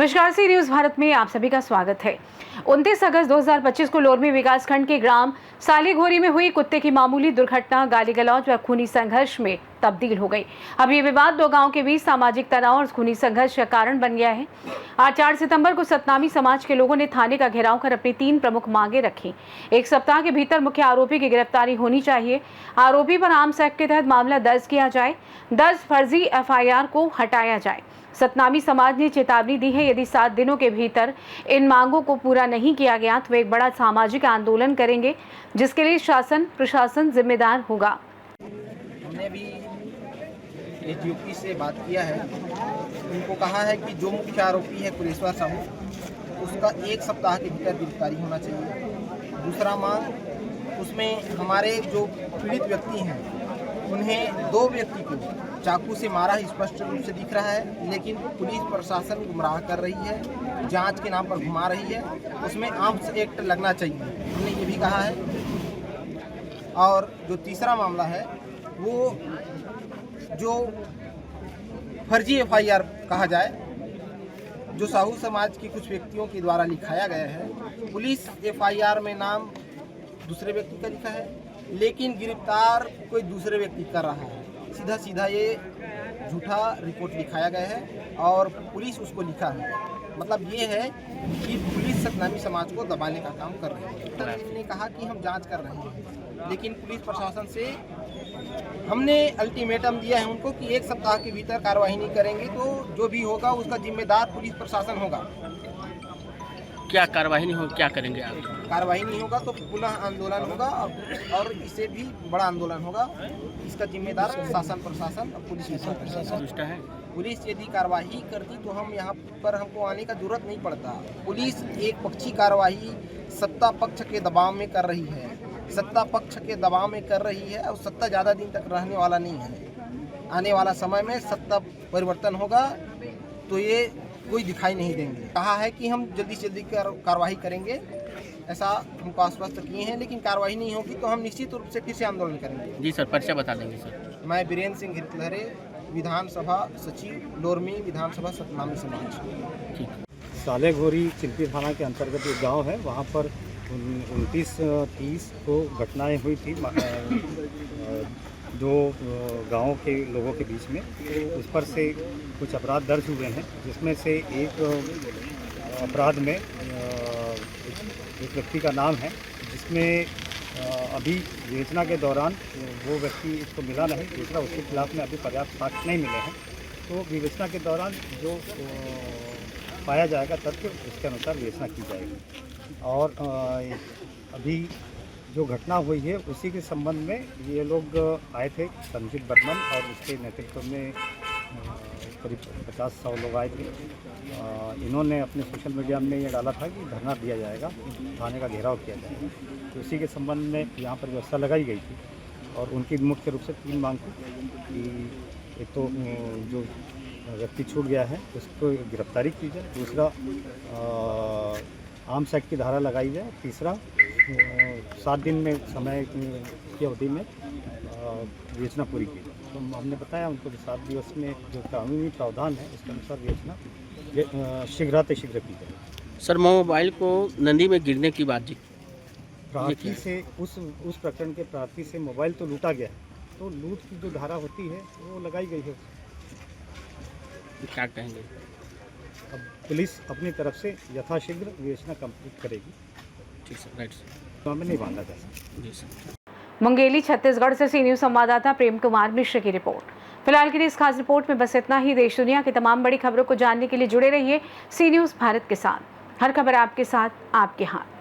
नमस्कार, सी न्यूज भारत में आप सभी का स्वागत है। 29 अगस्त 2025 को लोरमी विकासखंड के ग्राम सालीघोरी में हुई कुत्ते की मामूली दुर्घटना गाली गलौज व खूनी संघर्ष में तब्दील हो गई। अब ये विवाद दो गांवों के बीच सामाजिक तनाव और खूनी संघर्ष का कारण बन गया है। आज 4 सितंबर को सतनामी समाज के लोगों ने थाने का घेराव कर अपनी 3 प्रमुख मांगे रखी। 1 सप्ताह के भीतर मुख्य आरोपी की गिरफ्तारी होनी चाहिए। आरोपी पर आर्म्स एक्ट के तहत मामला दर्ज किया जाए। दर्ज फर्जी FIR को हटाया जाए। सतनामी समाज ने चेतावनी दी है, यदि 7 दिनों के भीतर इन मांगों को पूरा नहीं किया गया तो एक बड़ा सामाजिक आंदोलन करेंगे, जिसके लिए शासन प्रशासन जिम्मेदार होगा। हमने भी AGOP से बात किया है। उनको कहा है कि जो मुख्य आरोपी है कुलेश्वर साहू, उसका 1 सप्ताह के भीतर गिरफ्तारी होना चाहिए। दूसरा मांग, उसमें हमारे जो पीड़ित व्यक्ति हैं उन्हें 2 व्यक्ति को चाकू से मारा स्पष्ट रूप से दिख रहा है, लेकिन पुलिस प्रशासन गुमराह कर रही है, जांच के नाम पर घुमा रही है। उसमें आर्म्स एक्ट लगना चाहिए, हमने ये भी कहा है। और जो तीसरा मामला है वो जो फर्जी FIR कहा जाए, जो साहू समाज के कुछ व्यक्तियों के द्वारा लिखाया गया है। पुलिस FIR में नाम दूसरे व्यक्ति का लिखा है, लेकिन गिरफ्तार कोई दूसरे व्यक्ति कर रहा है। सीधा सीधा ये झूठा रिपोर्ट लिखाया गया है और पुलिस उसको लिखा है। मतलब ये है कि पुलिस सतनामी समाज को दबाने का काम कर रही है। तो हमने कहा कि हम जांच कर रहे हैं, लेकिन पुलिस प्रशासन से हमने अल्टीमेटम दिया है उनको कि 1 सप्ताह के भीतर कार्रवाई नहीं करेंगे तो जो भी होगा उसका जिम्मेदार पुलिस प्रशासन होगा। क्या कार्रवाई नहीं हो, क्या करेंगे आप? कार्रवाई नहीं होगा तो पुनः आंदोलन होगा और इससे भी बड़ा आंदोलन होगा। इसका जिम्मेदार शासन प्रशासन और पुलिस प्रशासन है। पुलिस यदि कार्रवाई करती तो हम यहाँ पर हमको आने का जरूरत नहीं पड़ता। पुलिस एक पक्षी कार्रवाई सत्ता पक्ष के दबाव में कर रही है, सत्ता पक्ष के दबाव में कर रही है और सत्ता ज़्यादा दिन तक रहने वाला नहीं है। आने वाला समय में सत्ता परिवर्तन होगा तो ये कोई दिखाई नहीं देंगे। कहा है कि हम जल्दी से जल्दी कार्रवाई करेंगे, ऐसा हमको आश्वस्त किए हैं, लेकिन कार्रवाई नहीं होगी तो हम निश्चित रूप से फिर से आंदोलन करेंगे। जी सर, परिचय बता देंगे सर। मैं बीरेन्द्र सिंह हिरकलहरे, विधानसभा सचिव, लोरमी विधानसभा सतनामी समाज। ठीक। सालीघोरी चिल्पी थाना के अंतर्गत एक गांव है, वहां पर 29-30 को घटनाएं हुई थी दो गांवों के लोगों के बीच में। उस पर से कुछ अपराध दर्ज हुए हैं, जिसमें से एक अपराध में एक व्यक्ति का नाम है, जिसमें अभी विवेचना के दौरान वो व्यक्ति इसको मिला नहीं। दूसरा, उसके खिलाफ में अभी पर्याप्त साक्ष्य नहीं मिले हैं, तो विवेचना के दौरान जो पाया जाएगा तथ्य, उसके अनुसार विवेचना की जाएगी। और अभी जो घटना हुई है उसी के संबंध में ये लोग आए थे। संजीत बर्मन और उसके नेतृत्व में करीब 50-100 लोग आए थे। इन्होंने अपने सोशल मीडिया में ये डाला था कि धरना दिया जाएगा, थाने का घेराव किया जाएगा। तो उसी के संबंध में यहाँ पर व्यवस्था लगाई गई थी और उनकी मुख्य रूप से 3 मांग थी कि एक तो जो व्यक्ति छूट गया है उसको गिरफ्तारी की जाए, दूसरा आर्म्स एक्ट की धारा लगाई जाए, तीसरा 7 दिन में समय की अवधि में विवेचना पूरी की जाए। तो हमने बताया उनको कि 7 दिवस में जो कानूनी प्रावधान है उसके अनुसार विवेचना शीघ्र की जाए। सर, मोबाइल को नदी में गिरने की बात जी, प्रार्थी से उस प्रकरण के प्रार्थी से मोबाइल तो लूटा गया है, तो लूट की जो धारा होती है वो लगाई गई है। क्या कहेंगे? अब पुलिस अपनी तरफ से यथाशीघ्र विवेचना कंप्लीट करेगी। ठीक सर, राइट सर। तो हमें नहीं बांधा जा सकता। जी सर। मुंगेली छत्तीसगढ़ से सी न्यूज संवाददाता प्रेम कुमार मिश्र की रिपोर्ट। फिलहाल के लिए इस खास रिपोर्ट में बस इतना ही। देश दुनिया की तमाम बड़ी खबरों को जानने के लिए जुड़े रहिए सी न्यूज भारत के साथ। हर खबर आपके साथ, आपके हाथ।